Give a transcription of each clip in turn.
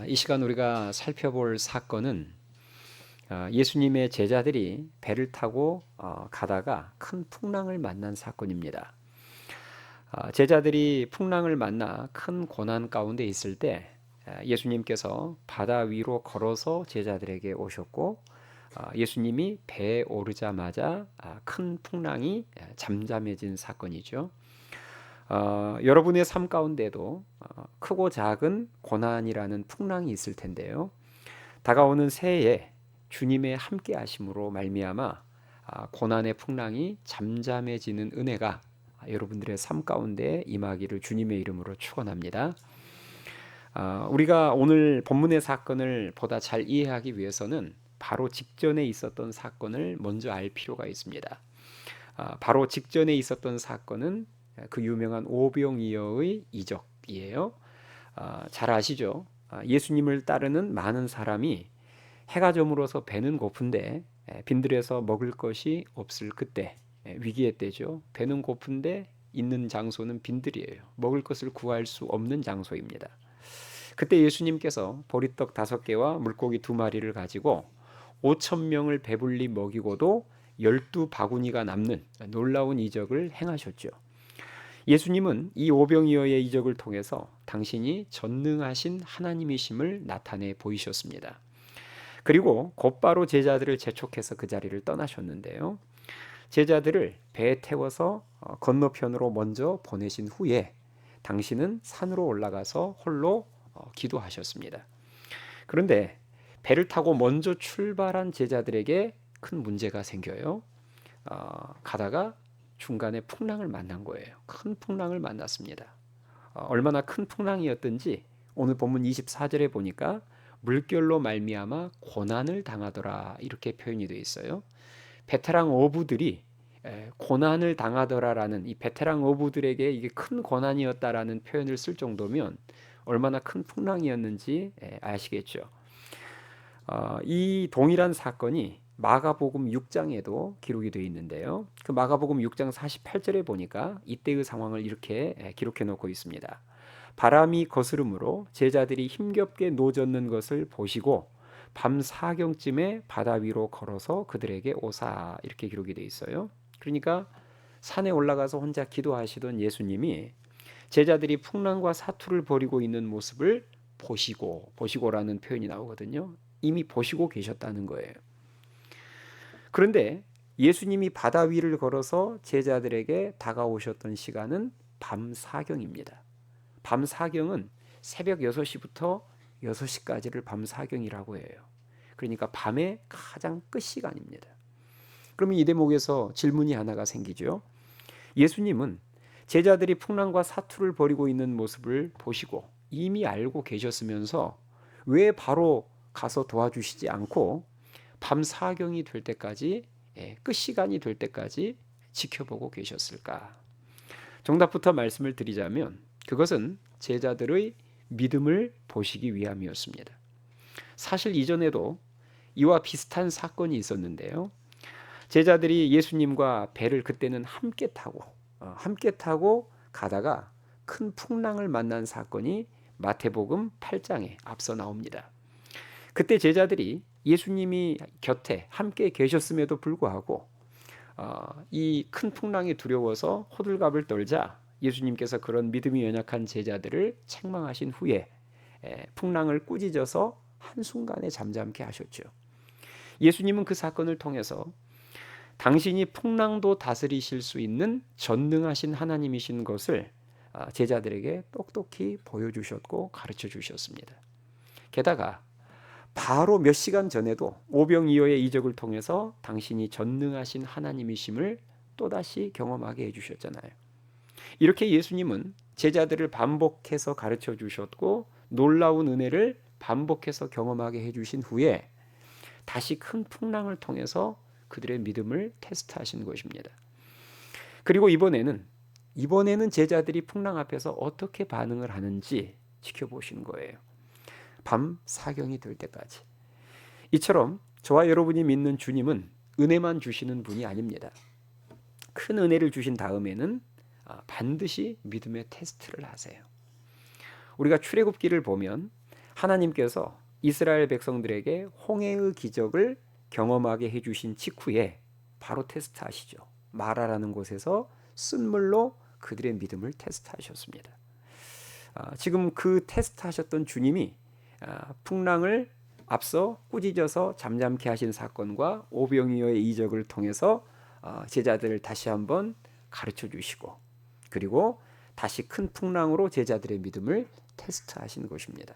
이 시간 우리가 살펴볼 사건은 예수님의 제자들이 배를 타고 가다가 큰 풍랑을 만난 사건입니다. 제자들이 풍랑을 만나 큰 고난 가운데 있을 때 예수님께서 바다 위로 걸어서 제자들에게 오셨고, 예수님이 배에 오르자마자 큰 풍랑이 잠잠해진 사건이죠. 여러분의 삶 가운데도 크고 작은 고난이라는 풍랑이 있을 텐데요. 다가오는 새해에 주님의 함께 하심으로 말미암아 고난의 풍랑이 잠잠해지는 은혜가 여러분들의 삶 가운데 임하기를 주님의 이름으로 축원합니다. 우리가 오늘 본문의 사건을 보다 잘 이해하기 위해서는 바로 직전에 있었던 사건을 먼저 알 필요가 있습니다. 바로 직전에 있었던 사건은 그 유명한 오병이어의 이적이에요. 잘 아시죠? 예수님을 따르는 많은 사람이 해가 저물어서 배는 고픈데 빈들에서 먹을 것이 없을 그때, 위기의 때죠. 배는 고픈데 있는 장소는 빈들이에요. 먹을 것을 구할 수 없는 장소입니다. 그때 예수님께서 보리떡 5개와 물고기 2마리를 가지고 5천 명을 배불리 먹이고도 12바구니가 남는 놀라운 이적을 행하셨죠. 예수님은 이 오병이어의 이적을 통해서 당신이 전능하신 하나님이심을 나타내 보이셨습니다. 그리고 곧바로 제자들을 재촉해서 그 자리를 떠나셨는데요. 제자들을 배에 태워서 건너편으로 먼저 보내신 후에 당신은 산으로 올라가서 홀로 기도하셨습니다. 그런데 배를 타고 먼저 출발한 제자들에게 큰 문제가 생겨요. 가다가 중간에 풍랑을 만난 거예요. 큰 풍랑을 만났습니다. 얼마나 큰 풍랑이었던지 오늘 본문 24절에 보니까 물결로 말미암아 고난을 당하더라 이렇게 표현이 되어 있어요. 베테랑 어부들이 고난을 당하더라라는 이 베테랑 어부들에게 이게 큰 고난이었다라는 표현을 쓸 정도면 얼마나 큰 풍랑이었는지 아시겠죠. 이 동일한 사건이 마가복음 6장에도 기록이 되어 있는데요. 그 마가복음 6장 48절에 보니까 이때의 상황을 이렇게 기록해 놓고 있습니다. 바람이 거스름으로 제자들이 힘겹게 노젓는 것을 보시고 밤 4경쯤에 바다 위로 걸어서 그들에게 오사 이렇게 기록이 되어 있어요. 그러니까 산에 올라가서 혼자 기도하시던 예수님이 제자들이 풍랑과 사투를 벌이고 있는 모습을 보시고라는 표현이 나오거든요. 이미 보시고 계셨다는 거예요. 그런데 예수님이 바다 위를 걸어서 제자들에게 다가오셨던 시간은 밤 4경입니다. 밤 4경은 새벽 6시부터 6시까지를 밤 4경이라고 해요. 그러니까 밤의 가장 끝 시간입니다. 그러면 이 대목에서 질문이 하나가 생기죠. 예수님은 제자들이 풍랑과 사투를 벌이고 있는 모습을 보시고 이미 알고 계셨으면서 왜 바로 가서 도와주시지 않고 밤 4경이 될 때까지, 끝 시간이 될 때까지 지켜보고 계셨을까? 정답부터 말씀을 드리자면 그것은 제자들의 믿음을 보시기 위함이었습니다. 사실 이전에도 이와 비슷한 사건이 있었는데요. 제자들이 예수님과 배를 그때는 함께 타고 가다가 큰 풍랑을 만난 사건이 마태복음 8장에 앞서 나옵니다. 그때 제자들이 예수님이 곁에 함께 계셨음에도 불구하고 이 큰 풍랑이 두려워서 호들갑을 떨자 예수님께서 그런 믿음이 연약한 제자들을 책망하신 후에 풍랑을 꾸짖어서 한순간에 잠잠케 하셨죠. 예수님은 그 사건을 통해서 당신이 풍랑도 다스리실 수 있는 전능하신 하나님이신 것을 제자들에게 똑똑히 보여주셨고 가르쳐 주셨습니다. 게다가 바로 몇 시간 전에도 오병이어의 이적을 통해서 당신이 전능하신 하나님이심을 또다시 경험하게 해주셨잖아요. 이렇게 예수님은 제자들을 반복해서 가르쳐 주셨고 놀라운 은혜를 반복해서 경험하게 해주신 후에 다시 큰 풍랑을 통해서 그들의 믿음을 테스트하신 것입니다. 그리고 이번에는 제자들이 풍랑 앞에서 어떻게 반응을 하는지 지켜보시는 거예요. 밤 4경이 될 때까지. 이처럼 저와 여러분이 믿는 주님은 은혜만 주시는 분이 아닙니다. 큰 은혜를 주신 다음에는 반드시 믿음의 테스트를 하세요. 우리가 출애굽기를 보면 하나님께서 이스라엘 백성들에게 홍해의 기적을 경험하게 해주신 직후에 바로 테스트하시죠. 마라라는 곳에서 쓴 물로 그들의 믿음을 테스트하셨습니다. 지금 그 테스트하셨던 주님이 풍랑을 앞서 꾸짖어서 잠잠케 하신 사건과 오병이어의 이적을 통해서 제자들을 다시 한번 가르쳐 주시고, 그리고 다시 큰 풍랑으로 제자들의 믿음을 테스트하신 것입니다.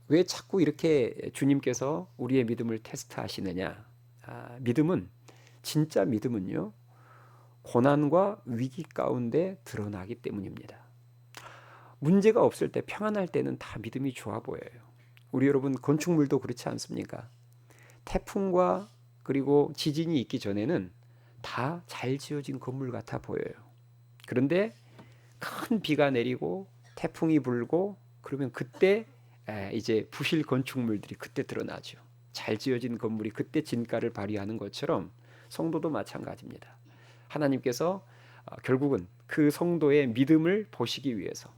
왜 자꾸 이렇게 주님께서 우리의 믿음을 테스트하시느냐? 진짜 믿음은요, 고난과 위기 가운데 드러나기 때문입니다. 문제가 없을 때, 평안할 때는 다 믿음이 좋아 보여요. 우리 여러분, 건축물도 그렇지 않습니까? 태풍과 그리고 지진이 있기 전에는 다 잘 지어진 건물 같아 보여요. 그런데 큰 비가 내리고 태풍이 불고 그러면 그때 이제 부실 건축물들이 그때 드러나죠. 잘 지어진 건물이 그때 진가를 발휘하는 것처럼 성도도 마찬가지입니다. 하나님께서 결국은 그 성도의 믿음을 보시기 위해서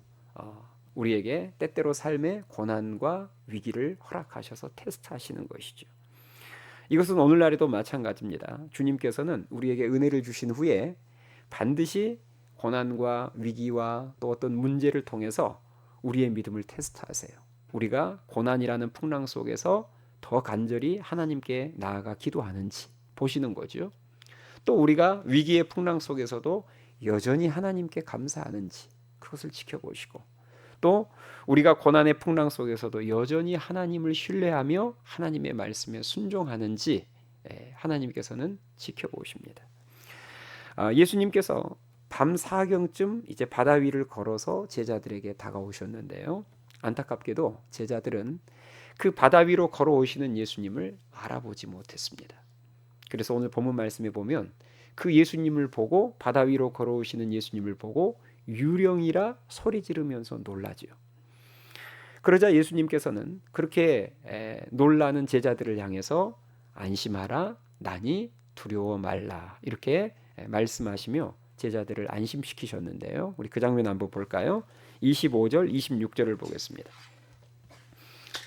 우리에게 때때로 삶의 고난과 위기를 허락하셔서 테스트하시는 것이죠. 이것은 오늘날에도 마찬가지입니다. 주님께서는 우리에게 은혜를 주신 후에 반드시 고난과 위기와 또 어떤 문제를 통해서 우리의 믿음을 테스트하세요. 우리가 고난이라는 풍랑 속에서 더 간절히 하나님께 나아가 기도하는지 보시는 거죠. 또 우리가 위기의 풍랑 속에서도 여전히 하나님께 감사하는지 그것을 지켜보시고, 또 우리가 고난의 풍랑 속에서도 여전히 하나님을 신뢰하며 하나님의 말씀에 순종하는지 하나님께서는 지켜보십니다. 예수님께서 밤 4경쯤 이제 바다 위를 걸어서 제자들에게 다가오셨는데요. 안타깝게도 제자들은 그 바다 위로 걸어오시는 예수님을 알아보지 못했습니다. 그래서 오늘 본문 말씀에 보면 그 예수님을 보고, 바다 위로 걸어오시는 예수님을 보고 유령이라 소리 지르면서 놀라지요. 그러자 예수님께서는 그렇게 놀라는 제자들을 향해서 안심하라, 나니 두려워 말라, 이렇게 말씀하시며 제자들을 안심시키셨는데요. 우리 그 장면 한번 볼까요? 25절, 26절을 보겠습니다.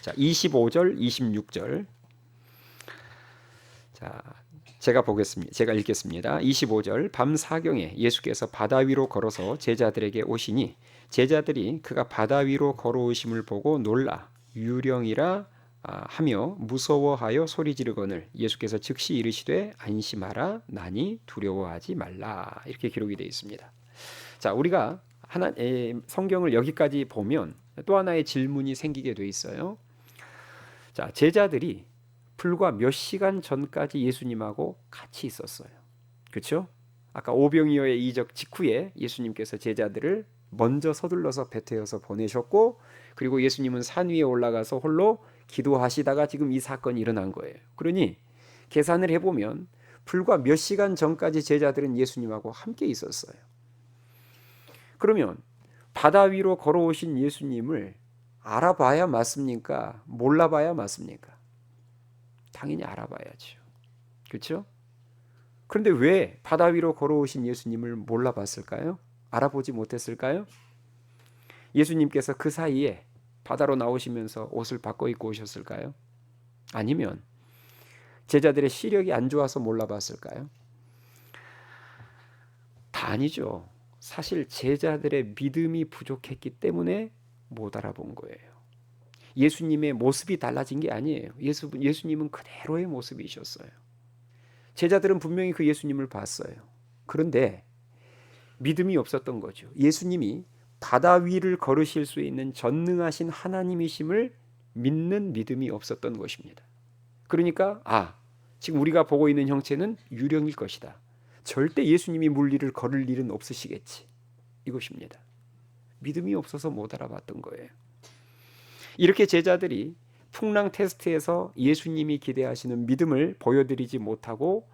자, 25절, 26절. 자, 제가 읽겠습니다. 25절. 밤 4경에 예수께서 바다 위로 걸어서 제자들에게 오시니 제자들이 그가 바다 위로 걸어오심을 보고 놀라 유령이라 하며 무서워하여 소리 지르거늘 예수께서 즉시 이르시되 안심하라, 나니 두려워하지 말라, 이렇게 기록이 되어 있습니다. 자, 우리가 성경을 여기까지 보면 또 하나의 질문이 생기게 돼 있어요. 자, 제자들이 불과 몇 시간 전까지 예수님하고 같이 있었어요. 그렇죠? 아까 오병이어의 이적 직후에 예수님께서 제자들을 먼저 서둘러서 베테어서 보내셨고, 그리고 예수님은 산 위에 올라가서 홀로 기도하시다가 지금 이 사건이 일어난 거예요. 그러니 계산을 해보면 불과 몇 시간 전까지 제자들은 예수님하고 함께 있었어요. 그러면 바다 위로 걸어오신 예수님을 알아봐야 맞습니까? 몰라봐야 맞습니까? 당연히 알아봐야죠. 그렇죠? 그런데 왜 바다 위로 걸어오신 예수님을 몰라봤을까요? 알아보지 못했을까요? 예수님께서 그 사이에 바다로 나오시면서 옷을 바꿔 입고 오셨을까요? 아니면 제자들의 시력이 안 좋아서 몰라봤을까요? 다 아니죠. 사실 제자들의 믿음이 부족했기 때문에 못 알아본 거예요. 예수님의 모습이 달라진 게 아니에요. 예수님은 그대로의 모습이셨어요. 제자들은 분명히 그 예수님을 봤어요. 그런데 믿음이 없었던 거죠. 예수님이 바다 위를 걸으실 수 있는 전능하신 하나님이심을 믿는 믿음이 없었던 것입니다. 그러니까 지금 우리가 보고 있는 형체는 유령일 것이다. 절대 예수님이 물리를 걸을 일은 없으시겠지. 이것입니다. 믿음이 없어서 못 알아봤던 거예요. 이렇게 제자들이 풍랑 테스트에서 예수님이 기대하시는 믿음을 보여드리지 못하고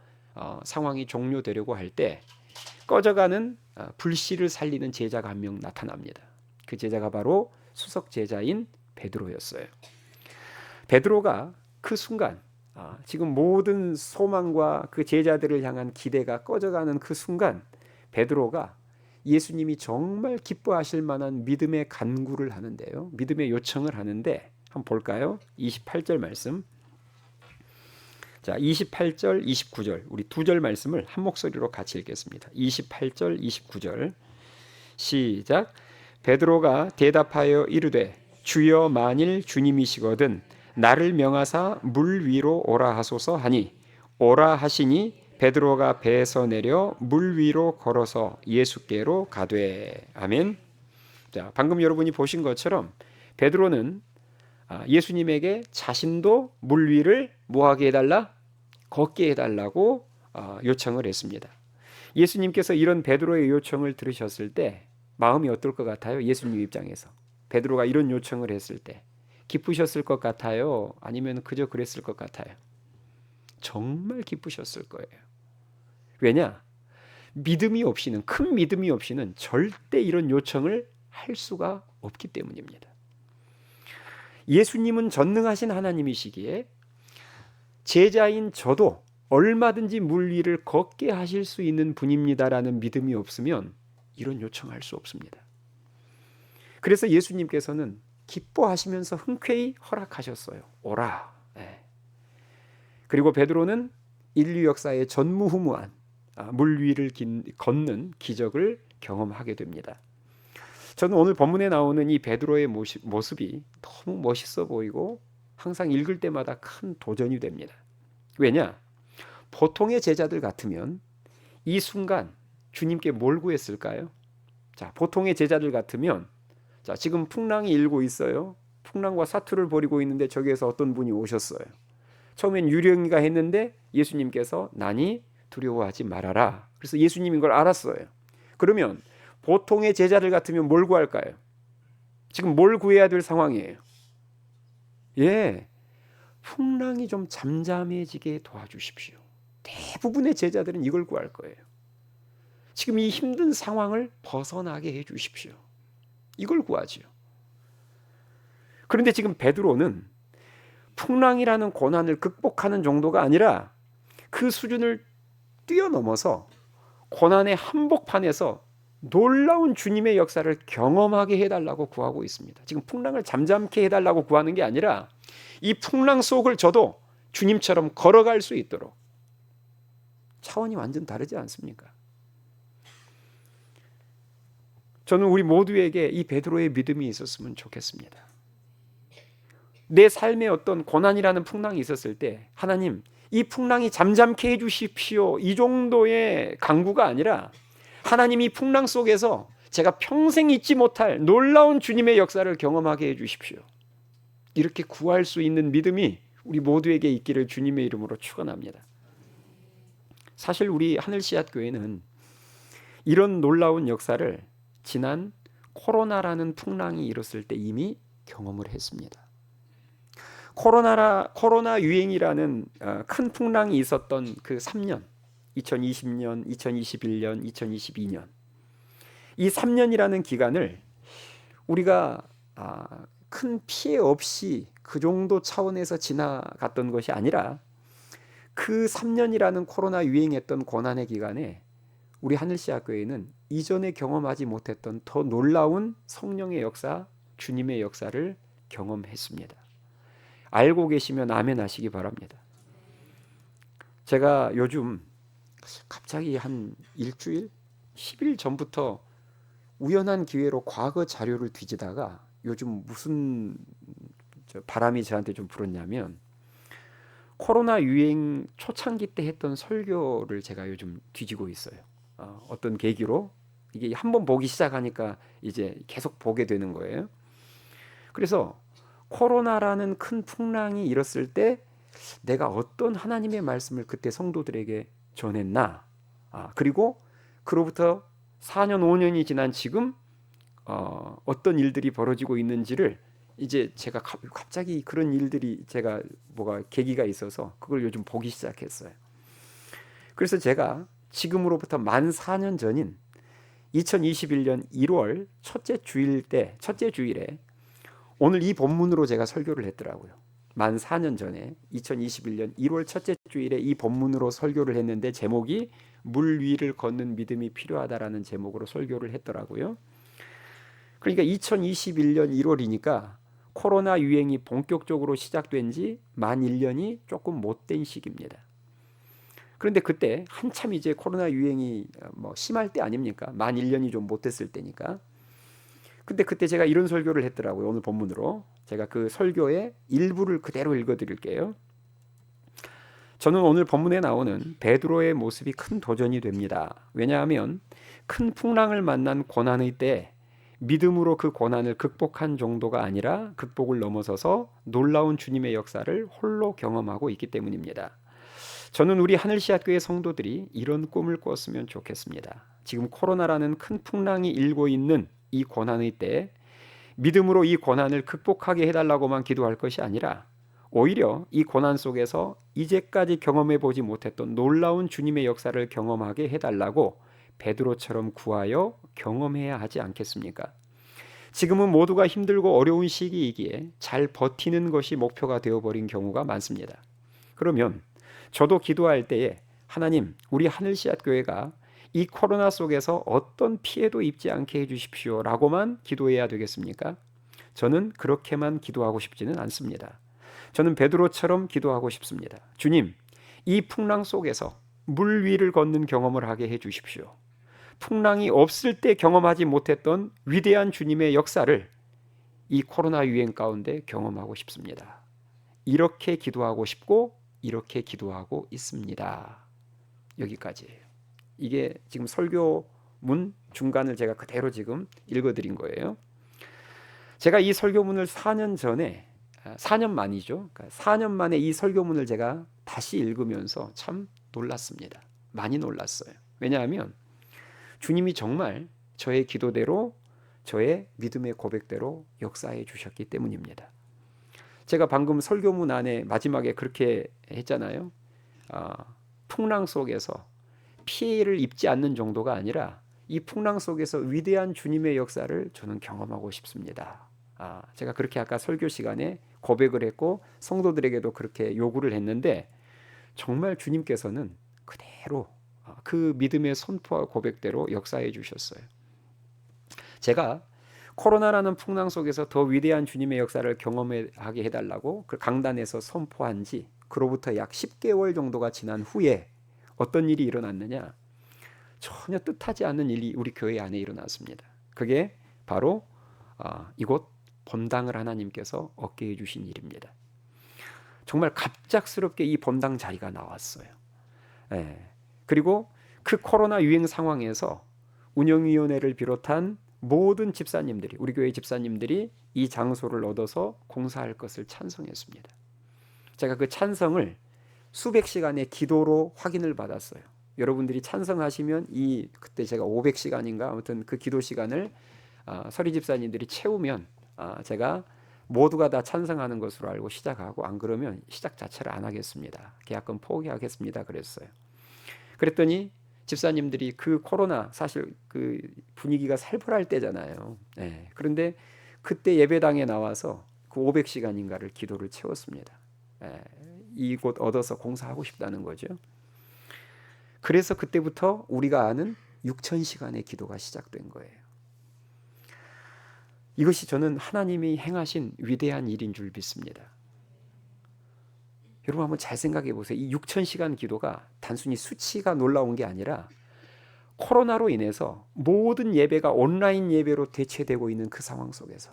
상황이 종료되려고 할 때 꺼져가는 불씨를 살리는 제자가 한 명 나타납니다. 그 제자가 바로 수석 제자인 베드로였어요. 베드로가 그 순간 지금 모든 소망과 그 제자들을 향한 기대가 꺼져가는 그 순간 베드로가 예수님이 정말 기뻐하실 만한 믿음의 간구를 하는데요. 믿음의 요청을 하는데 한번 볼까요? 28절 말씀. 자, 28절, 29절 우리 두 절 말씀을 한 목소리로 같이 읽겠습니다. 28절, 29절 시작. 베드로가 대답하여 이르되 주여 만일 주님이시거든 나를 명하사 물 위로 오라 하소서 하니 오라 하시니 베드로가 배에서 내려 물 위로 걸어서 예수께로 가되. 아멘. 자, 방금 여러분이 보신 것처럼 베드로는 예수님에게 자신도 물 위를 뭐하게 해달라? 걷게 해달라고 요청을 했습니다. 예수님께서 이런 베드로의 요청을 들으셨을 때 마음이 어떨 것 같아요? 예수님 입장에서 베드로가 이런 요청을 했을 때 기쁘셨을 것 같아요? 아니면 그저 그랬을 것 같아요? 정말 기쁘셨을 거예요. 왜냐? 믿음이 없이는, 큰 믿음이 없이는 절대 이런 요청을 할 수가 없기 때문입니다. 예수님은 전능하신 하나님이시기에 제자인 저도 얼마든지 물 위를 걷게 하실 수 있는 분입니다라는 믿음이 없으면 이런 요청할 수 없습니다. 그래서 예수님께서는 기뻐하시면서 흔쾌히 허락하셨어요. 오라. 네. 그리고 베드로는 인류 역사의 전무후무한 물 위를 걷는 기적을 경험하게 됩니다. 저는 오늘 본문에 나오는 이 베드로의 모습이 너무 멋있어 보이고 항상 읽을 때마다 큰 도전이 됩니다. 왜냐? 보통의 제자들 같으면 이 순간 주님께 뭘 구했을까요? 자, 보통의 제자들 같으면 자, 지금 풍랑이 일고 있어요. 풍랑과 사투를 벌이고 있는데 저기에서 어떤 분이 오셨어요. 처음엔 유령이가 했는데 예수님께서 나니 두려워하지 말아라. 그래서 예수님인 걸 알았어요. 그러면 보통의 제자들 같으면 뭘 구할까요? 지금 뭘 구해야 될 상황이에요? 예, 풍랑이 좀 잠잠해지게 도와주십시오. 대부분의 제자들은 이걸 구할 거예요. 지금 이 힘든 상황을 벗어나게 해주십시오. 이걸 구하지요. 그런데 지금 베드로는 풍랑이라는 고난을 극복하는 정도가 아니라 그 수준을 뛰어넘어서 고난의 한복판에서 놀라운 주님의 역사를 경험하게 해달라고 구하고 있습니다. 지금 풍랑을 잠잠케 해달라고 구하는 게 아니라 이 풍랑 속을 저도 주님처럼 걸어갈 수 있도록. 차원이 완전 다르지 않습니까? 저는 우리 모두에게 이 베드로의 믿음이 있었으면 좋겠습니다. 내 삶에 어떤 고난이라는 풍랑이 있었을 때 하나님, 이 풍랑이 잠잠케 해주십시오. 이 정도의 간구가 아니라 하나님, 이 풍랑 속에서 제가 평생 잊지 못할 놀라운 주님의 역사를 경험하게 해주십시오. 이렇게 구할 수 있는 믿음이 우리 모두에게 있기를 주님의 이름으로 축원합니다. 사실 우리 하늘씨앗교회는 이런 놀라운 역사를 지난 코로나라는 풍랑이 일었을 때 이미 경험을 했습니다. 코로나 유행이라는 큰 풍랑이 있었던 그 3년, 2020년, 2021년, 2022년, 이 3년이라는 기간을 우리가 큰 피해 없이 그 정도 차원에서 지나갔던 것이 아니라 그 3년이라는 코로나 유행했던 고난의 기간에 우리 하늘씨앗교회는 이전에 경험하지 못했던 더 놀라운 성령의 역사, 주님의 역사를 경험했습니다. 알고 계시면 아멘 하시기 바랍니다. 제가 요즘 갑자기 한 일주일, 10일 전부터 우연한 기회로 과거 자료를 뒤지다가 요즘 무슨 바람이 저한테 좀 불었냐면 코로나 유행 초창기 때 했던 설교를 제가 요즘 뒤지고 있어요. 어떤 계기로 이게 한번 보기 시작하니까 이제 계속 보게 되는 거예요. 그래서 코로나라는 큰 풍랑이 일었을 때 내가 어떤 하나님의 말씀을 그때 성도들에게 전했나, 그리고 그로부터 4년 5년이 지난 지금 어떤 일들이 벌어지고 있는지를 이제 제가 갑자기 그런 일들이 제가 뭐가 계기가 있어서 그걸 요즘 보기 시작했어요. 그래서 제가 지금으로부터 만 4년 전인 2021년 1월 첫째 주일에 오늘 이 본문으로 제가 설교를 했더라고요. 만 4년 전에 2021년 1월 첫째 주일에 이 본문으로 설교를 했는데 제목이 물 위를 걷는 믿음이 필요하다라는 제목으로 설교를 했더라고요. 그러니까 2021년 1월이니까 코로나 유행이 본격적으로 시작된 지 만 1년이 조금 못된 시기입니다. 그런데 그때 한참 이제 코로나 유행이 심할 때 아닙니까? 만 1년이 좀 못됐을 때니까. 근데 그때 제가 이런 설교를 했더라고요. 오늘 본문으로. 제가 그 설교의 일부를 그대로 읽어드릴게요. 저는 오늘 본문에 나오는 베드로의 모습이 큰 도전이 됩니다. 왜냐하면 큰 풍랑을 만난 고난의 때 믿음으로 그 고난을 극복한 정도가 아니라 극복을 넘어서서 놀라운 주님의 역사를 홀로 경험하고 있기 때문입니다. 저는 우리 하늘시학교의 성도들이 이런 꿈을 꿨으면 좋겠습니다. 지금 코로나라는 큰 풍랑이 일고 있는 이 고난의 때 믿음으로 이 고난을 극복하게 해달라고만 기도할 것이 아니라 오히려 이 고난 속에서 이제까지 경험해 보지 못했던 놀라운 주님의 역사를 경험하게 해달라고 베드로처럼 구하여 경험해야 하지 않겠습니까? 지금은 모두가 힘들고 어려운 시기이기에 잘 버티는 것이 목표가 되어버린 경우가 많습니다. 그러면 저도 기도할 때에 하나님, 우리 하늘씨앗교회가 이 코로나 속에서 어떤 피해도 입지 않게 해주십시오 라고만 기도해야 되겠습니까? 저는 그렇게만 기도하고 싶지는 않습니다. 저는 베드로처럼 기도하고 싶습니다. 주님, 이 풍랑 속에서 물 위를 걷는 경험을 하게 해주십시오. 풍랑이 없을 때 경험하지 못했던 위대한 주님의 역사를 이 코로나 유행 가운데 경험하고 싶습니다. 이렇게 기도하고 싶고 이렇게 기도하고 있습니다. 여기까지예요. 이게 지금 설교문 중간을 제가 그대로 지금 읽어드린 거예요. 제가 이 설교문을 4년 전에 4년 만이죠. 그러니까 4년 만에 이 설교문을 제가 다시 읽으면서 참 놀랐습니다. 많이 놀랐어요. 왜냐하면 주님이 정말 저의 기도대로 저의 믿음의 고백대로 역사해 주셨기 때문입니다. 제가 방금 설교문 안에 마지막에 그렇게 했잖아요. 풍랑 속에서 피해를 입지 않는 정도가 아니라 이 풍랑 속에서 위대한 주님의 역사를 저는 경험하고 싶습니다. 제가 그렇게 아까 설교 시간에 고백을 했고 성도들에게도 그렇게 요구를 했는데 정말 주님께서는 그대로 그 믿음의 선포와 고백대로 역사해 주셨어요. 제가 코로나라는 풍랑 속에서 더 위대한 주님의 역사를 경험하게 해달라고 그 강단에서 선포한 지 그로부터 약 10개월 정도가 지난 후에 어떤 일이 일어났느냐? 전혀 뜻하지 않는 일이 우리 교회 안에 일어났습니다. 그게 바로 이곳 본당을 하나님께서 얻게 해주신 일입니다. 정말 갑작스럽게 이 본당 자리가 나왔어요. 그리고 그 코로나 유행 상황에서 운영위원회를 비롯한 모든 집사님들이 우리 교회 집사님들이 이 장소를 얻어서 공사할 것을 찬성했습니다. 제가 그 찬성을 수백 시간의 기도로 확인을 받았어요. 여러분들이 찬성하시면 그때 제가 500시간인가 아무튼 그 기도 시간을 서리 집사님들이 채우면 제가 모두가 다 찬성하는 것으로 알고 시작하고 안 그러면 시작 자체를 안 하겠습니다. 계약금 포기하겠습니다. 그랬어요. 그랬더니 집사님들이 그 코로나 사실 그 분위기가 살벌할 때잖아요. 그런데 그때 예배당에 나와서 그 500시간인가를 기도를 채웠습니다. 이곳 얻어서 공사하고 싶다는 거죠. 그래서 그때부터 우리가 아는 6,000시간의 기도가 시작된 거예요. 이것이 저는 하나님이 행하신 위대한 일인 줄 믿습니다. 여러분 한번 잘 생각해 보세요. 이 6,000시간 기도가 단순히 수치가 놀라운 게 아니라 코로나로 인해서 모든 예배가 온라인 예배로 대체되고 있는 그 상황 속에서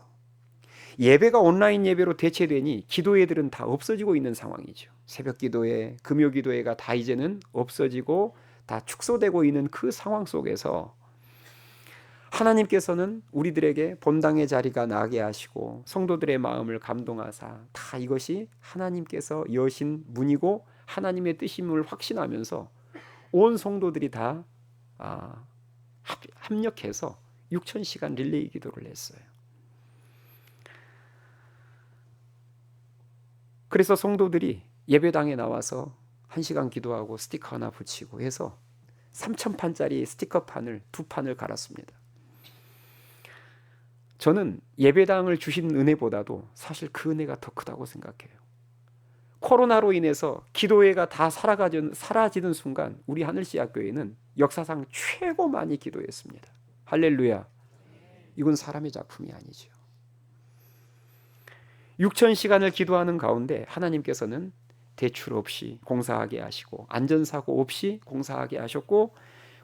예배가 온라인 예배로 대체되니 기도회들은 다 없어지고 있는 상황이죠. 새벽 기도회, 금요 기도회가 다 이제는 없어지고 다 축소되고 있는 그 상황 속에서 하나님께서는 우리들에게 본당의 자리가 나게 하시고 성도들의 마음을 감동하사 다 이것이 하나님께서 여신 문이고 하나님의 뜻임을 확신하면서 온 성도들이 다 합력해서 6,000시간 릴레이 기도를 했어요. 그래서 성도들이 예배당에 나와서 1시간 기도하고 스티커 하나 붙이고 해서 3,000판짜리 스티커판을 2판을 갈았습니다. 저는 예배당을 주신 은혜보다도 사실 그 은혜가 더 크다고 생각해요. 코로나로 인해서 기도회가 다 사라지는 순간 우리 하늘씨앗교회는 역사상 최고 많이 기도했습니다. 할렐루야. 이건 사람의 작품이 아니죠. 6,000시간을 기도하는 가운데 하나님께서는 대출 없이 공사하게 하시고 안전사고 없이 공사하게 하셨고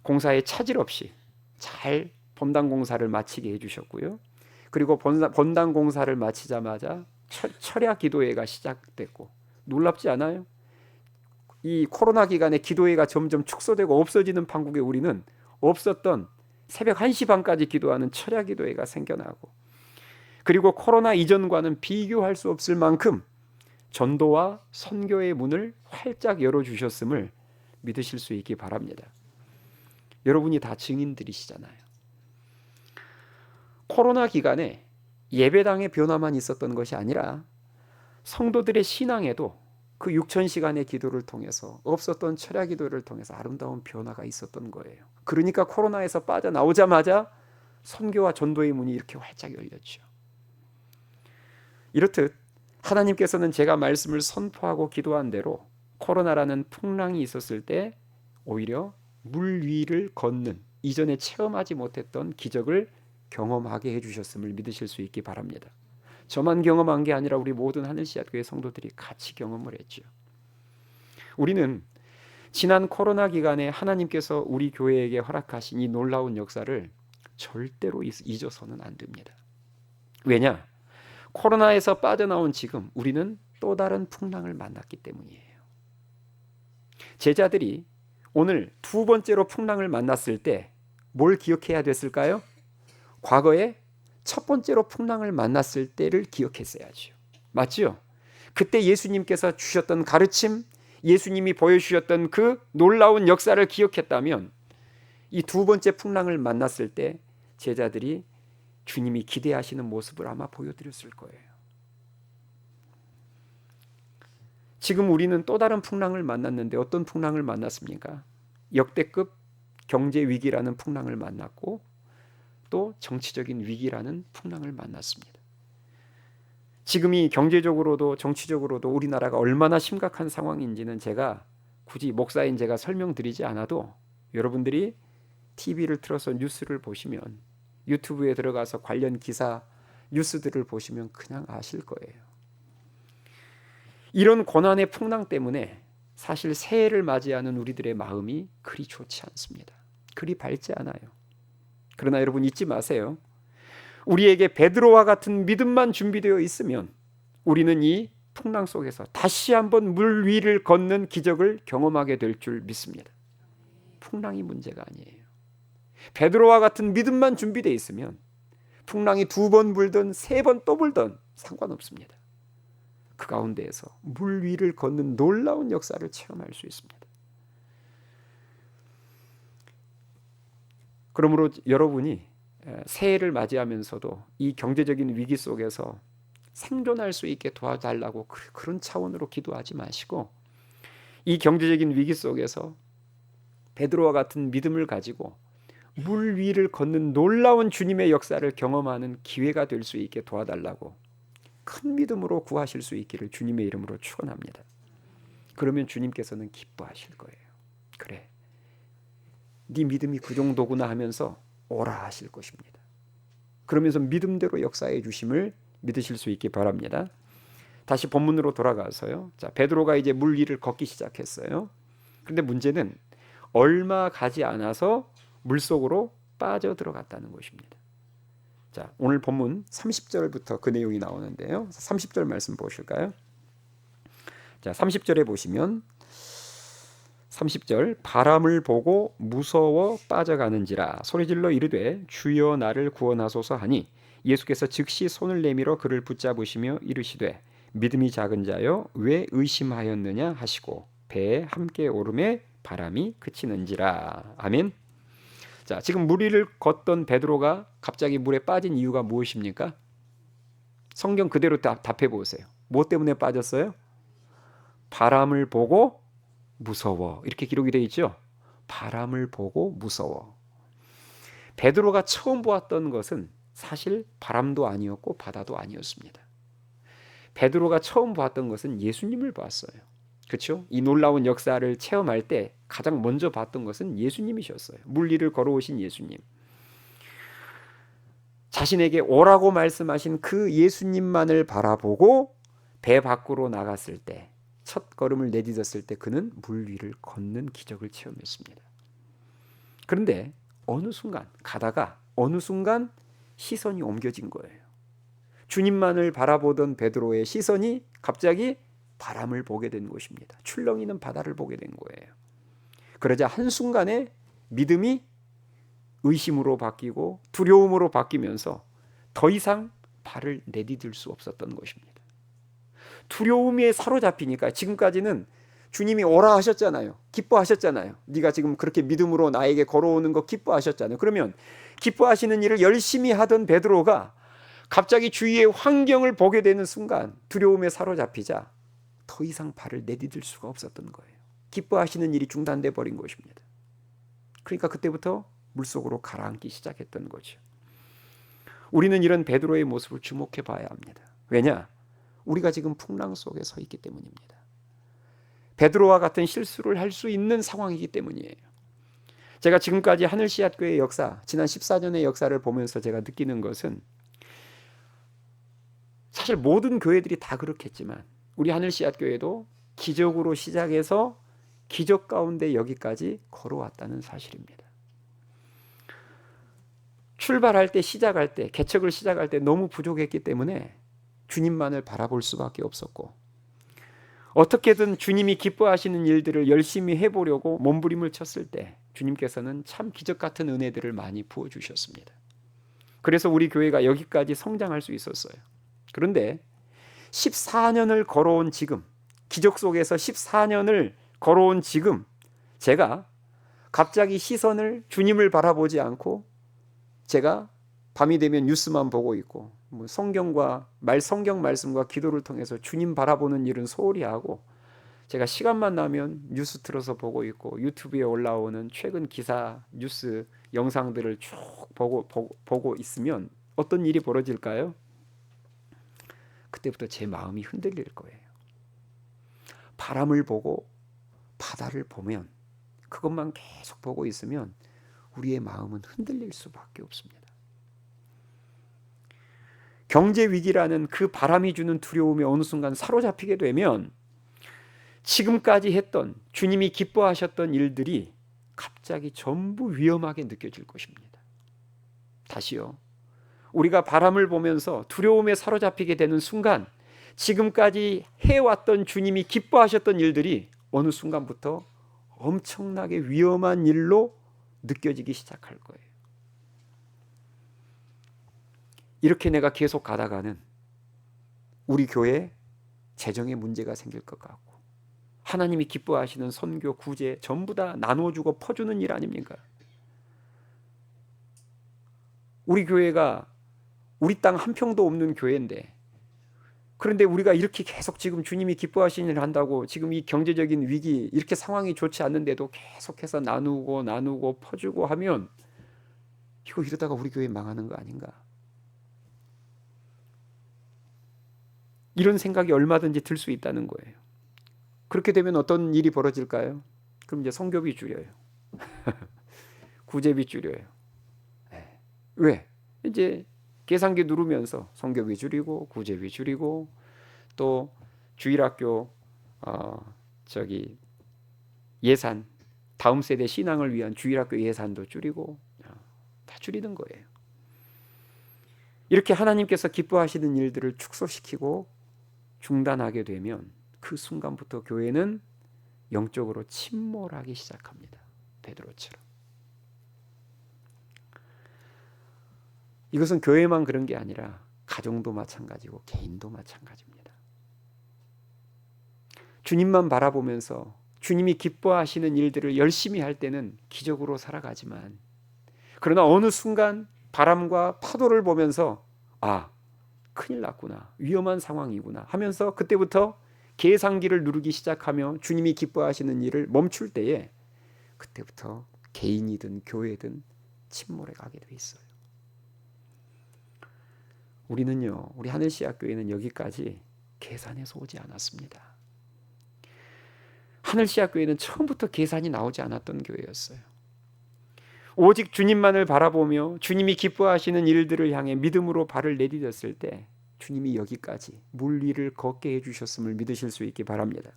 공사에 차질 없이 잘 본당 공사를 마치게 해주셨고요. 그리고 본당 공사를 마치자마자 철야 기도회가 시작됐고, 놀랍지 않아요? 이 코로나 기간에 기도회가 점점 축소되고 없어지는 판국에 우리는 없었던 새벽 1시 반까지 기도하는 철야 기도회가 생겨나고, 그리고 코로나 이전과는 비교할 수 없을 만큼 전도와 선교의 문을 활짝 열어주셨음을 믿으실 수 있기 바랍니다. 여러분이 다 증인들이시잖아요. 코로나 기간에 예배당의 변화만 있었던 것이 아니라 성도들의 신앙에도 그 6,000시간의 기도를 통해서, 없었던 철야 기도를 통해서 아름다운 변화가 있었던 거예요. 그러니까 코로나에서 빠져나오자마자 선교와 전도의 문이 이렇게 활짝 열렸죠. 이렇듯 하나님께서는 제가 말씀을 선포하고 기도한 대로 코로나라는 풍랑이 있었을 때 오히려 물 위를 걷는, 이전에 체험하지 못했던 기적을 경험하게 해주셨음을 믿으실 수 있기 바랍니다. 저만 경험한 게 아니라 우리 모든 하늘씨앗교회 성도들이 같이 경험을 했죠. 우리는 지난 코로나 기간에 하나님께서 우리 교회에게 허락하신 이 놀라운 역사를 절대로 잊어서는 안 됩니다. 왜냐? 코로나에서 빠져나온 지금 우리는 또 다른 풍랑을 만났기 때문이에요. 제자들이 오늘 두 번째로 풍랑을 만났을 때 뭘 기억해야 됐을까요? 과거에 첫 번째로 풍랑을 만났을 때를 기억했어야죠. 맞죠? 그때 예수님께서 주셨던 가르침, 예수님이 보여주셨던 그 놀라운 역사를 기억했다면 이 두 번째 풍랑을 만났을 때 제자들이 주님이 기대하시는 모습을 아마 보여드렸을 거예요. 지금 우리는 또 다른 풍랑을 만났는데 어떤 풍랑을 만났습니까? 역대급 경제 위기라는 풍랑을 만났고 또 정치적인 위기라는 풍랑을 만났습니다. 지금이 경제적으로도 정치적으로도 우리나라가 얼마나 심각한 상황인지는 제가 굳이 목사인 제가 설명드리지 않아도 여러분들이 TV를 틀어서 뉴스를 보시면, 유튜브에 들어가서 관련 기사 뉴스들을 보시면 그냥 아실 거예요. 이런 고난의 풍랑 때문에 사실 새해를 맞이하는 우리들의 마음이 그리 좋지 않습니다. 그리 밝지 않아요. 그러나 여러분 잊지 마세요. 우리에게 베드로와 같은 믿음만 준비되어 있으면 우리는 이 풍랑 속에서 다시 한번 물 위를 걷는 기적을 경험하게 될 줄 믿습니다. 풍랑이 문제가 아니에요. 베드로와 같은 믿음만 준비되어 있으면 풍랑이 2번 불든 3번 또 불든 상관없습니다. 그 가운데에서 물 위를 걷는 놀라운 역사를 체험할 수 있습니다. 그러므로 여러분이 새해를 맞이하면서도 이 경제적인 위기 속에서 생존할 수 있게 도와달라고 그런 차원으로 기도하지 마시고, 이 경제적인 위기 속에서 베드로와 같은 믿음을 가지고 물 위를 걷는 놀라운 주님의 역사를 경험하는 기회가 될 수 있게 도와달라고 큰 믿음으로 구하실 수 있기를 주님의 이름으로 축원합니다. 그러면 주님께서는 기뻐하실 거예요. 그래, 네 믿음이 그 정도구나 하면서 오라 하실 것입니다. 그러면서 믿음대로 역사해 주심을 믿으실 수 있기 바랍니다. 다시 본문으로 돌아가서요. 자, 베드로가 이제 물 위를 걷기 시작했어요. 그런데 문제는 얼마 가지 않아서 물속으로 빠져 들어갔다는 것입니다. 자, 오늘 본문 30절부터 그 내용이 나오는데요. 30절 말씀 보실까요? 자, 30절에 보시면 30절, 바람을 보고 무서워 빠져가는지라 소리질러 이르되 주여 나를 구원하소서 하니 예수께서 즉시 손을 내밀어 그를 붙잡으시며 이르시되 믿음이 작은 자여 왜 의심하였느냐 하시고 배에 함께 오름에 바람이 그치는지라. 아멘. 자, 지금 물 위를 걷던 베드로가 갑자기 물에 빠진 이유가 무엇입니까? 성경 그대로 답해 보세요. 뭐 때문에 빠졌어요? 바람을 보고 무서워, 이렇게 기록이 되어 있죠. 바람을 보고 무서워. 베드로가 처음 보았던 것은 사실 바람도 아니었고 바다도 아니었습니다. 베드로가 처음 보았던 것은 예수님을 보았어요. 그렇죠? 이 놀라운 역사를 체험할 때 가장 먼저 봤던 것은 예수님이셨어요. 물 위를 걸어오신 예수님. 자신에게 오라고 말씀하신 그 예수님만을 바라보고 배 밖으로 나갔을 때, 첫 걸음을 내딛었을 때 그는 물 위를 걷는 기적을 체험했습니다. 그런데 어느 순간 가다가 어느 순간 시선이 옮겨진 거예요. 주님만을 바라보던 베드로의 시선이 갑자기 바람을 보게 된 것입니다. 출렁이는 바다를 보게 된 거예요. 그러자 한순간에 믿음이 의심으로 바뀌고 두려움으로 바뀌면서 더 이상 발을 내디딜 수 없었던 것입니다. 두려움에 사로잡히니까 지금까지는 주님이 오라 하셨잖아요. 기뻐하셨잖아요. 네가 지금 그렇게 믿음으로 나에게 걸어오는 거 기뻐하셨잖아요. 그러면 기뻐하시는 일을 열심히 하던 베드로가 갑자기 주위의 환경을 보게 되는 순간 두려움에 사로잡히자 더 이상 발을 내디딜 수가 없었던 거예요. 기뻐하시는 일이 중단돼 버린 것입니다. 그러니까 그때부터 물속으로 가라앉기 시작했던 거죠. 우리는 이런 베드로의 모습을 주목해 봐야 합니다. 왜냐? 우리가 지금 풍랑 속에 서 있기 때문입니다. 베드로와 같은 실수를 할 수 있는 상황이기 때문이에요. 제가 지금까지 하늘씨앗교회의 역사, 지난 14년의 역사를 보면서 제가 느끼는 것은 사실 모든 교회들이 다 그렇겠지만 우리 하늘씨앗교회도 기적으로 시작해서 기적 가운데 여기까지 걸어왔다는 사실입니다. 출발할 때, 시작할 때, 개척을 시작할 때 너무 부족했기 때문에 주님만을 바라볼 수밖에 없었고, 어떻게든 주님이 기뻐하시는 일들을 열심히 해보려고 몸부림을 쳤을 때 주님께서는 참 기적 같은 은혜들을 많이 부어주셨습니다. 그래서 우리 교회가 여기까지 성장할 수 있었어요. 그런데 14년을 걸어온 지금, 기적 속에서 14년을 걸어온 지금 제가 갑자기 시선을 주님을 바라보지 않고 제가 밤이 되면 뉴스만 보고 있고 성경 말씀과 기도를 통해서 주님 바라보는 일은 소홀히 하고 제가 시간만 나면 뉴스 틀어서 보고 있고 유튜브에 올라오는 최근 기사 뉴스 영상들을 쭉 보고 있으면 어떤 일이 벌어질까요? 그때부터 제 마음이 흔들릴 거예요. 바람을 보고 바다를 보면 그것만 계속 보고 있으면 우리의 마음은 흔들릴 수밖에 없습니다. 경제 위기라는 그 바람이 주는 두려움에 어느 순간 사로잡히게 되면 지금까지 했던 주님이 기뻐하셨던 일들이 갑자기 전부 위험하게 느껴질 것입니다. 다시요. 우리가 바람을 보면서 두려움에 사로잡히게 되는 순간 지금까지 해왔던 주님이 기뻐하셨던 일들이 어느 순간부터 엄청나게 위험한 일로 느껴지기 시작할 거예요. 이렇게 내가 계속 가다가는 우리 교회에 재정에 문제가 생길 것 같고 하나님이 기뻐하시는 선교, 구제 전부 다 나눠주고 퍼주는 일 아닙니까? 우리 교회가 우리 땅 한 평도 없는 교회인데 그런데 우리가 이렇게 계속 지금 주님이 기뻐하시는 일을 한다고 지금 이 경제적인 위기 이렇게 상황이 좋지 않는데도 계속해서 나누고 퍼주고 하면 이거 이러다가 우리 교회 망하는 거 아닌가? 이런 생각이 얼마든지 들 수 있다는 거예요. 그렇게 되면 어떤 일이 벌어질까요? 그럼 이제 선교비 줄여요. 구제비 줄여요. 왜? 이제 계산기 누르면서 선교비 줄이고 구제비 줄이고 또 주일학교 예산 다음 세대 신앙을 위한 주일학교 예산도 줄이고 다 줄이는 거예요. 이렇게 하나님께서 기뻐하시는 일들을 축소시키고 중단하게 되면 그 순간부터 교회는 영적으로 침몰하기 시작합니다. 베드로처럼. 이것은 교회만 그런 게 아니라 가정도 마찬가지고 개인도 마찬가지입니다. 주님만 바라보면서 주님이 기뻐하시는 일들을 열심히 할 때는 기적으로 살아가지만 그러나 어느 순간 바람과 파도를 보면서 큰일 났구나, 위험한 상황이구나 하면서 그때부터 계산기를 누르기 시작하며 주님이 기뻐하시는 일을 멈출 때에 그때부터 개인이든 교회든 침몰해 가게 돼 있어요. 우리는요, 우리 하늘씨앗교회는 여기까지 계산해서 오지 않았습니다. 하늘시학교회는 처음부터 계산이 나오지 않았던 교회였어요. 오직 주님만을 바라보며 주님이 기뻐하시는 일들을 향해 믿음으로 발을 내디뎠을 때 주님이 여기까지 물 위를 걷게 해주셨음을 믿으실 수 있기 바랍니다.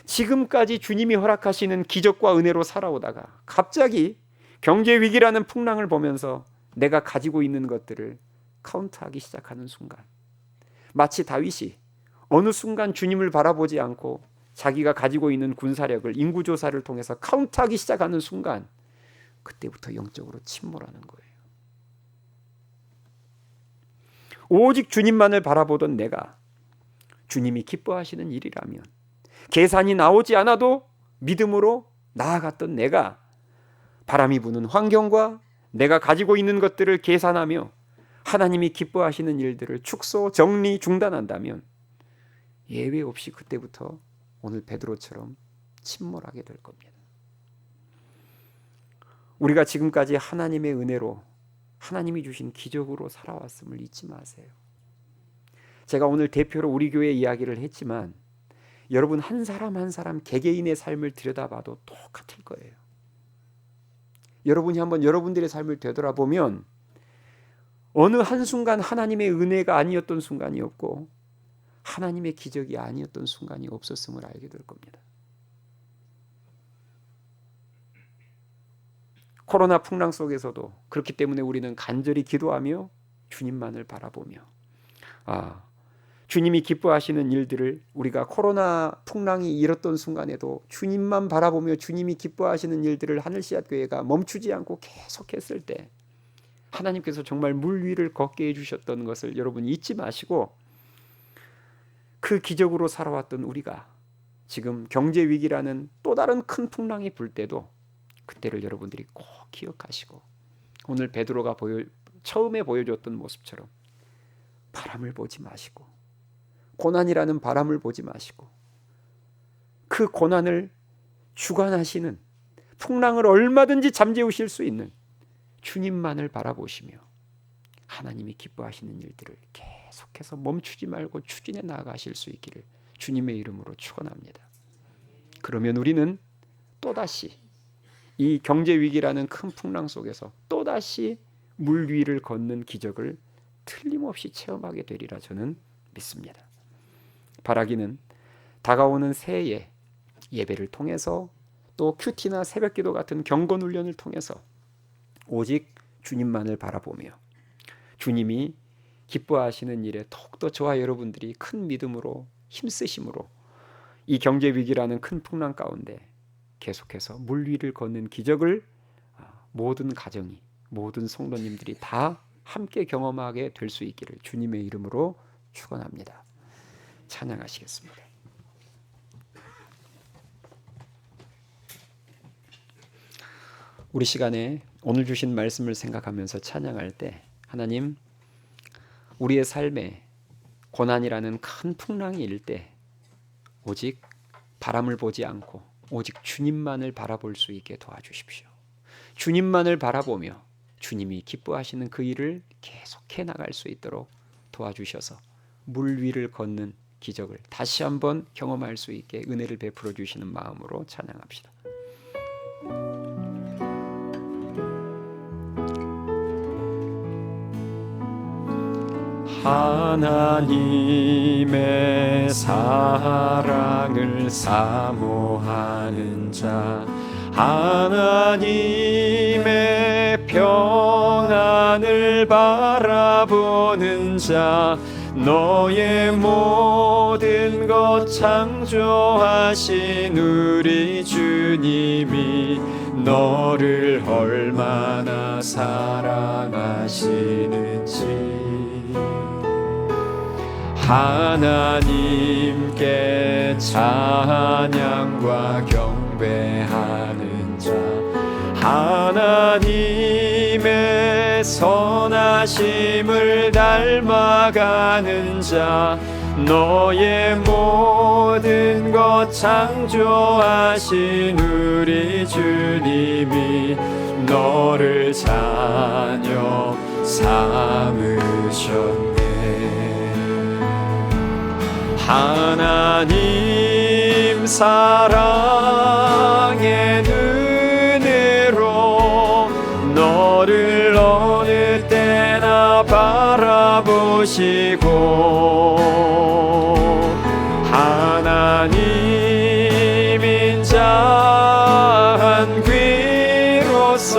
지금까지 주님이 허락하시는 기적과 은혜로 살아오다가 갑자기 경제 위기라는 풍랑을 보면서 내가 가지고 있는 것들을 카운트하기 시작하는 순간, 마치 다윗이 어느 순간 주님을 바라보지 않고 자기가 가지고 있는 군사력을 인구조사를 통해서 카운트하기 시작하는 순간, 그때부터 영적으로 침몰하는 거예요. 오직 주님만을 바라보던 내가 주님이 기뻐하시는 일이라면, 계산이 나오지 않아도 믿음으로 나아갔던 내가 바람이 부는 환경과 내가 가지고 있는 것들을 계산하며 하나님이 기뻐하시는 일들을 축소, 정리, 중단한다면 예외 없이 그때부터 오늘 베드로처럼 침몰하게 될 겁니다. 우리가 지금까지 하나님의 은혜로, 하나님이 주신 기적으로 살아왔음을 잊지 마세요. 제가 오늘 대표로 우리 교회 이야기를 했지만 여러분 한 사람 한 사람 개개인의 삶을 들여다봐도 똑같을 거예요. 여러분이 한번 여러분들의 삶을 되돌아보면 어느 한순간 하나님의 은혜가 아니었던 순간이 없고 하나님의 기적이 아니었던 순간이 없었음을 알게 될 겁니다. 코로나 풍랑 속에서도 그렇기 때문에 우리는 간절히 기도하며 주님만을 바라보며 주님이 기뻐하시는 일들을 우리가 코로나 풍랑이 일었던 순간에도 주님만 바라보며 주님이 기뻐하시는 일들을 하늘씨앗교회가 멈추지 않고 계속했을 때 하나님께서 정말 물 위를 걷게 해주셨던 것을 여러분 잊지 마시고, 그 기적으로 살아왔던 우리가 지금 경제 위기라는 또 다른 큰 풍랑이 불 때도 그때를 여러분들이 꼭 기억하시고, 오늘 베드로가 처음에 보여줬던 모습처럼 바람을 보지 마시고, 고난이라는 바람을 보지 마시고, 그 고난을 주관하시는, 풍랑을 얼마든지 잠재우실 수 있는 주님만을 바라보시며 하나님이 기뻐하시는 일들을 계속해서 멈추지 말고 추진해 나아가실 수 있기를 주님의 이름으로 축원합니다. 그러면 우리는 또다시 이 경제 위기라는 큰 풍랑 속에서 또다시 물 위를 걷는 기적을 틀림없이 체험하게 되리라 저는 믿습니다. 바라기는 다가오는 새해 예배를 통해서 또 큐티나 새벽기도 같은 경건 훈련을 통해서 오직 주님만을 바라보며 주님이 기뻐하시는 일에 더욱더 저와 여러분들이 큰 믿음으로 힘쓰심으로 이 경제 위기라는 큰 풍랑 가운데 계속해서 물 위를 걷는 기적을 모든 가정이, 모든 성도님들이 다 함께 경험하게 될 수 있기를 주님의 이름으로 축원합니다. 찬양하시겠습니다. 우리 시간에 오늘 주신 말씀을 생각하면서 찬양할 때, 하나님, 우리의 삶에 고난이라는 큰 풍랑이 일 때 오직 바람을 보지 않고 오직 주님만을 바라볼 수 있게 도와주십시오. 주님만을 바라보며 주님이 기뻐하시는 그 일을 계속해 나갈 수 있도록 도와주셔서 물 위를 걷는 기적을 다시 한번 경험할 수 있게 은혜를 베풀어 주시는 마음으로 찬양합시다. 하나님의 사랑을 사모하는 자, 하나님의 평안을 바라보는 자, 너의 모든 것 창조하신 우리 주님이 너를 얼마나 사랑하시는지 하나님께 찬양과 경배하는 자, 하나님의 선하심을 닮아가는 자, 너의 모든 것 창조하신 우리 주님이 너를 자녀 삼으셨네. 하나님 사랑의 눈으로 너를 어느 때나 바라보시고 하나님 인자한 귀로서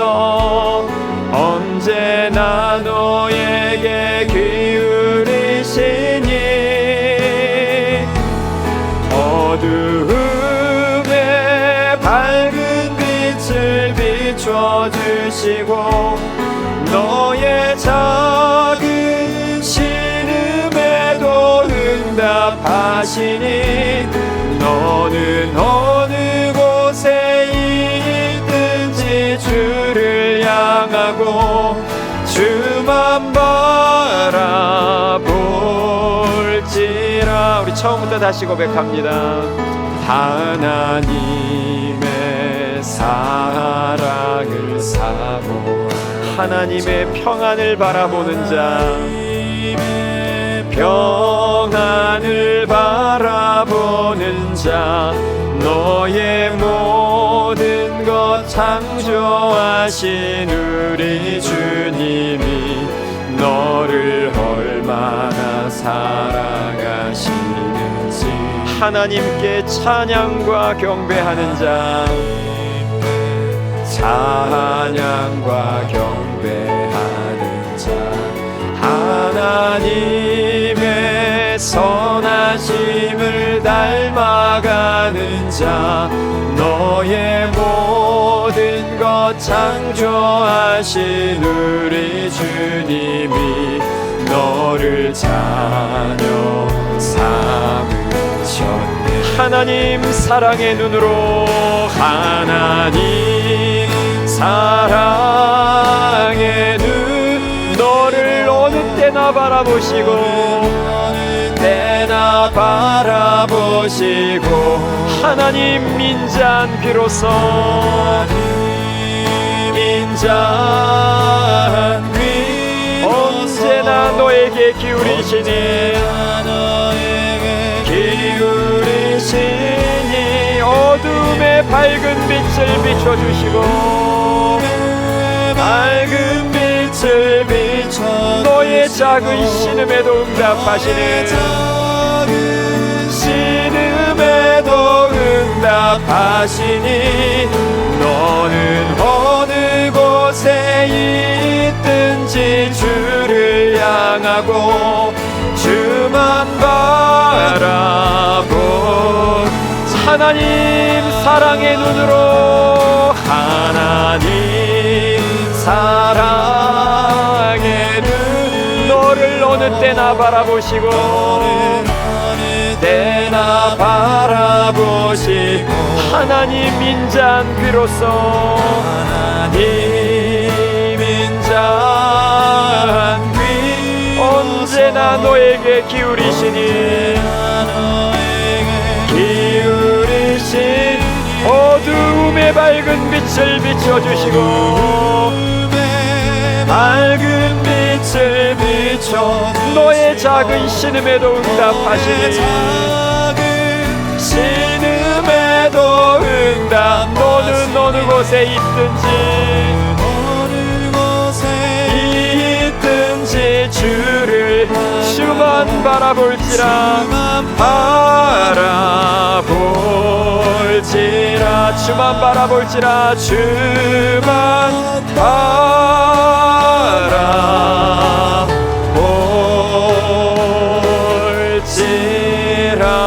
언제나 너에게 기울이시니 어두움에 밝은 빛을 비춰주시고 너의 작은 신음에도 응답하시니 너는 어느 곳에 있든지 주를 향하고 주만 바라볼지라. 우리 처음부터 다시 고백합니다. 하나님의 사랑을 사모 하나님의 평안을 바라보는 자 평안을 바라보는 자 너의 모든 것 창조하신 우리 주님이 너를 얼마나 사랑하시는지 하나님께 찬양과 경배하는 자 찬양과 경배하는 자 하나님의 선하심을 닮아가는 자 너의 모든 것 창조하신 우리 주님이 너를 자녀 삼으셨네. 하나님 사랑의 눈으로 하나님 사랑의 눈 너를 어느 때나 바라보시고 때나 바라보시고 하나님 인자한 귀로서 인자한 귀 언제나 너에게 기울이시니 기울이시니 어둠의 밝은 빛을 비춰주시고 밝은 빛을 비춰 너의 작은 신음에도 응답하시는 신음에도 응답하시니 너는 어느 곳에 있든지 주를 향하고 주만 바라보 하나님 사랑의 눈으로 하나님 사랑의 눈 너를 어느 때나 바라보시고 때나 바라보시고 하나님 인자한 귀로서 하나님 인자한 귀 언제나 너에게 기울이시니 기울이신 어두움의 밝은 빛을 비춰주시고 밝은 빛을 비춰 너의 작은 신음에도 응답하시니 신음에도 응답 너는 어느 곳에 있든지 주를 주만 바라볼지라 바라볼지라 주만 바라볼지라 주만 바라볼지라